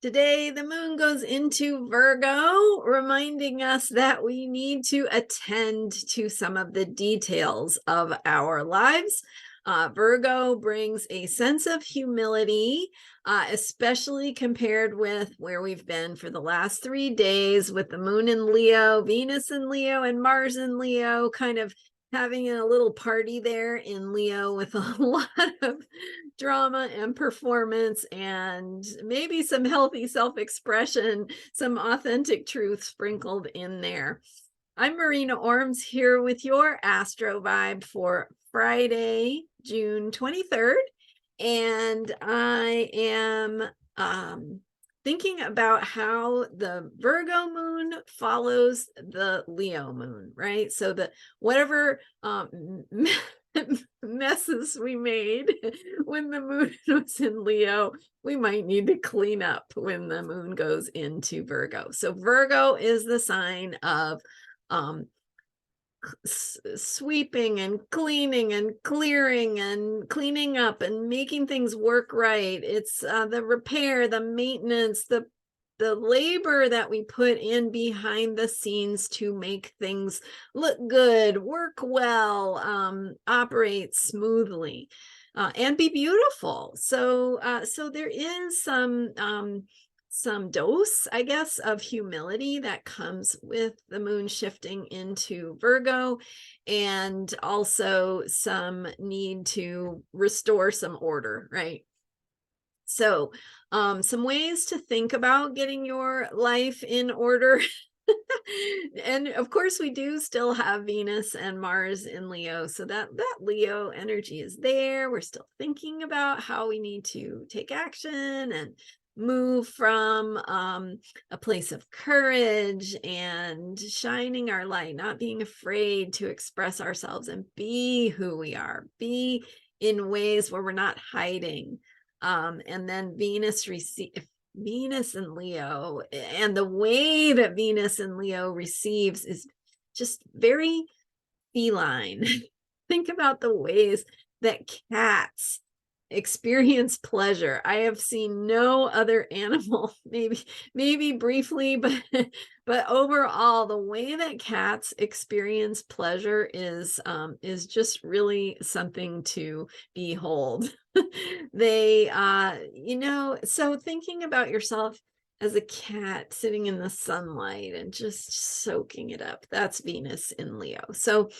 Today, the moon goes into Virgo, reminding us that we need to attend to some of the details of our lives. Virgo brings a sense of humility, especially compared with where we've been for the last 3 days with the moon in Leo, Venus in Leo, and Mars in Leo, kind of having a little party there in Leo with a lot of drama and performance and maybe some healthy self-expression, some authentic truth sprinkled in there. I'm Marina Ormes here with your Astro vibe for Friday, June 23rd. And I am thinking about how the Virgo moon follows the Leo moon, right? So that whatever messes we made when the moon was in Leo, we might need to clean up when the moon goes into Virgo. So Virgo is the sign of sweeping and cleaning and clearing and cleaning up and making things work right. It's the repair, the maintenance, the labor that we put in behind the scenes to make things look good, work well, operate smoothly, and be beautiful. So there is some dose, I guess, of humility that comes with the moon shifting into Virgo, and also some need to restore some order, right? So some ways to think about getting your life in order. And of course, we do still have Venus and Mars in Leo. So that Leo energy is there. We're still thinking about how we need to take action and move from a place of courage and shining our light, not being afraid to express ourselves and be who we are, be in ways where we're not hiding. And then Venus and Leo, and the way that Venus and Leo receives is just very feline. Think about the ways that cats experience pleasure. I have seen no other animal, maybe briefly, but overall, the way that cats experience pleasure is just really something to behold. They so thinking about yourself as a cat sitting in the sunlight and just soaking it up, that's Venus in Leo. So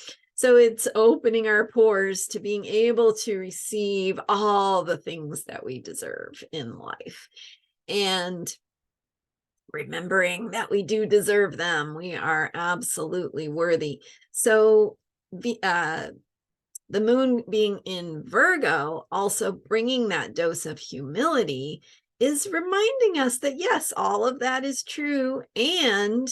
it's opening our pores to being able to receive all the things that we deserve in life, and remembering that we do deserve them. We are absolutely worthy. So the moon being in Virgo, also bringing that dose of humility, is reminding us that yes, all of that is true, and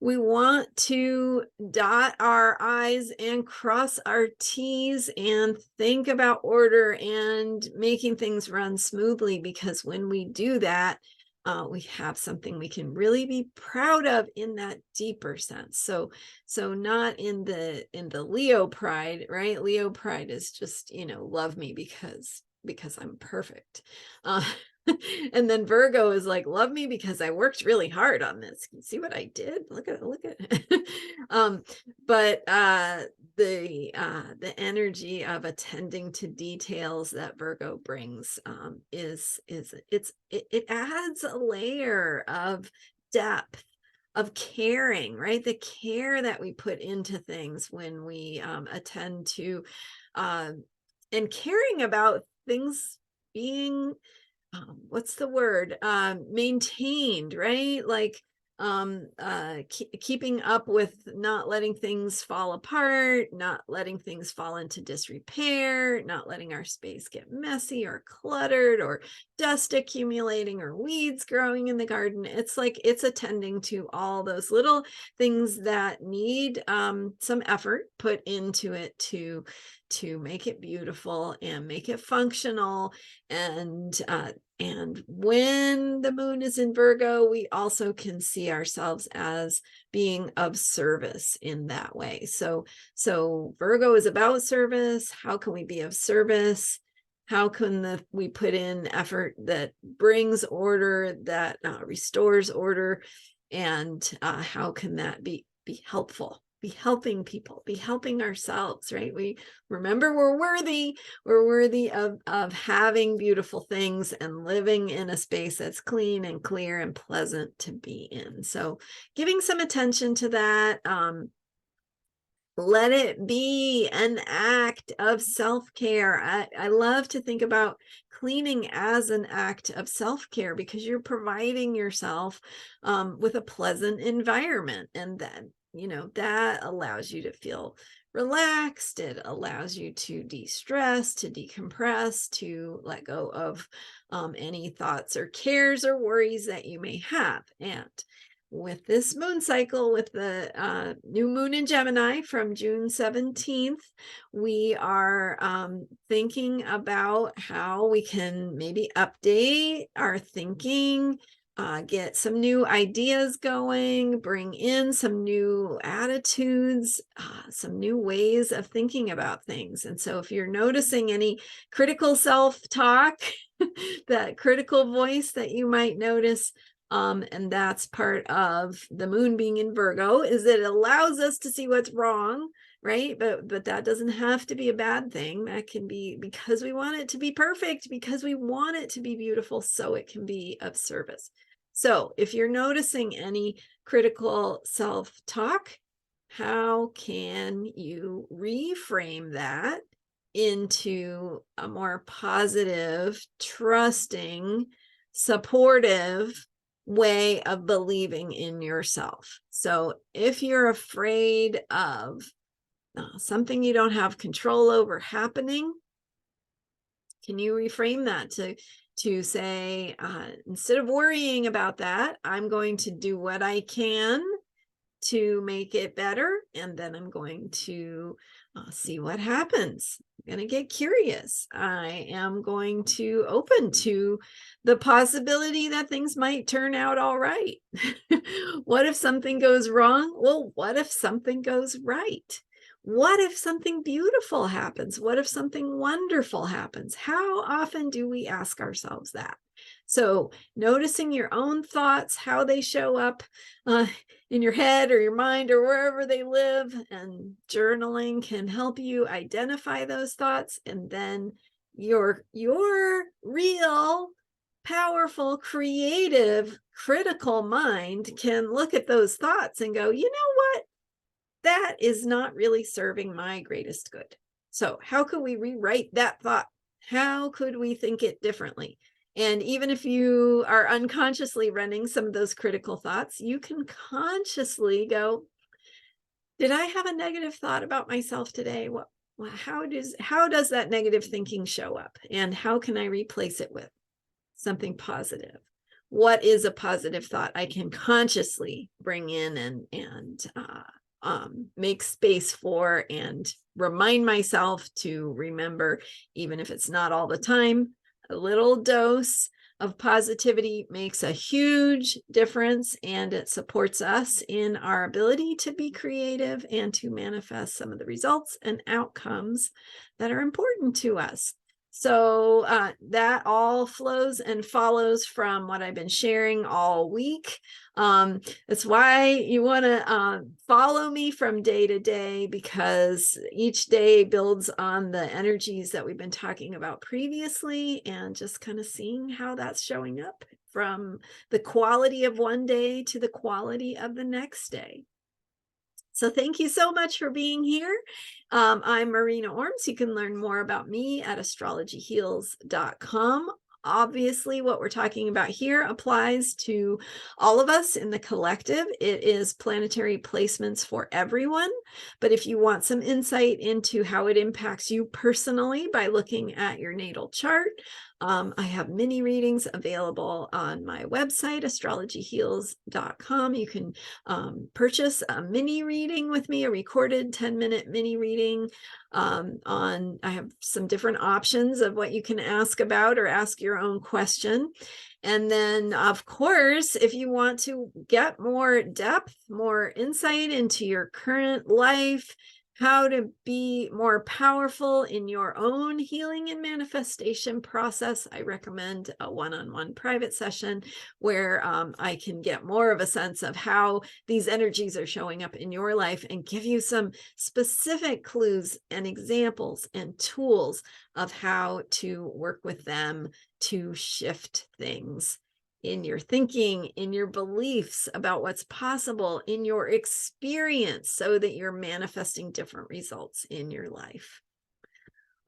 we want to dot our I's and cross our T's and think about order and making things run smoothly, because when we do that, we have something we can really be proud of in that deeper sense. So not in the Leo pride, right? Leo pride is just, love me because I'm perfect. And then Virgo is like, love me because I worked really hard on this. You see what I did? Look at but the energy of attending to details that Virgo brings it adds a layer of depth, of caring, right? The care that we put into things when we attend to and caring about things being what's the word, maintained, right? Like keeping up with not letting things fall apart, not letting things fall into disrepair, not letting our space get messy or cluttered or dust accumulating or weeds growing in the garden. It's like it's attending to all those little things that need some effort put into it to make it beautiful and make it functional. And when the moon is in Virgo, we also can see ourselves as being of service in that way. So Virgo is about service. How can we be of service? how can we put in effort that brings order, that restores order, and how can that be helpful, be helping people, be helping ourselves, right? We remember we're worthy of having beautiful things and living in a space that's clean and clear and pleasant to be in. So giving some attention to that, let it be an act of self-care. I love to think about cleaning as an act of self-care, because you're providing yourself with a pleasant environment, and then that allows you to feel relaxed. It allows you to de-stress, to decompress, to let go of any thoughts or cares or worries that you may have. And with this moon cycle, with the new moon in Gemini from June 17th, we are thinking about how we can maybe update our thinking, get some new ideas going, bring in some new attitudes, some new ways of thinking about things. And so if you're noticing any critical self-talk, that critical voice that you might notice, and that's part of the moon being in Virgo, is that it allows us to see what's wrong, right? But that doesn't have to be a bad thing. That can be because we want it to be perfect, because we want it to be beautiful, so it can be of service. So if you're noticing any critical self-talk, how can you reframe that into a more positive, trusting, supportive way of believing in yourself? So if you're afraid of something you don't have control over happening, can you reframe that to say, instead of worrying about that, I'm going to do what I can to make it better, and then I'm going to see what happens. I'm going to get curious. I am going to open to the possibility that things might turn out all right. What if something goes wrong? Well, what if something goes right? What if something beautiful happens? What if something wonderful happens? How often do we ask ourselves that? So noticing your own thoughts, how they show up in your head or your mind or wherever they live, and journaling can help you identify those thoughts. And then your real, powerful, creative, critical mind can look at those thoughts and go, you know what? That is not really serving my greatest good. So how could we rewrite that thought? How could we think it differently? And even if you are unconsciously running some of those critical thoughts, you can consciously go, did I have a negative thought about myself today? How does that negative thinking show up? And how can I replace it with something positive? What is a positive thought I can consciously bring in and make space for, and remind myself to remember, even if it's not all the time? A little dose of positivity makes a huge difference, and it supports us in our ability to be creative and to manifest some of the results and outcomes that are important to us. So that all flows and follows from what I've been sharing all week. That's why you want to follow me from day to day, because each day builds on the energies that we've been talking about previously, and just kind of seeing how that's showing up from the quality of one day to the quality of the next day. So thank you so much for being here. I'm Marina Ormes. You can learn more about me at astrologyheals.com. Obviously, what we're talking about here applies to all of us in the collective. It is planetary placements for everyone. But if you want some insight into how it impacts you personally by looking at your natal chart, I have mini readings available on my website, astrologyheals.com. You can purchase a mini reading with me, a recorded 10-minute mini reading. I have some different options of what you can ask about or ask your own question. And then, of course, if you want to get more depth, more insight into your current life, how to be more powerful in your own healing and manifestation process, I recommend a one-on-one private session where I can get more of a sense of how these energies are showing up in your life and give you some specific clues and examples and tools of how to work with them to shift things in your thinking, in your beliefs about what's possible, in your experience, so that you're manifesting different results in your life.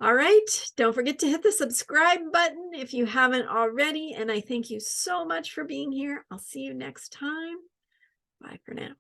All right, don't forget to hit the subscribe button if you haven't already. And I thank you so much for being here. I'll see you next time. Bye for now.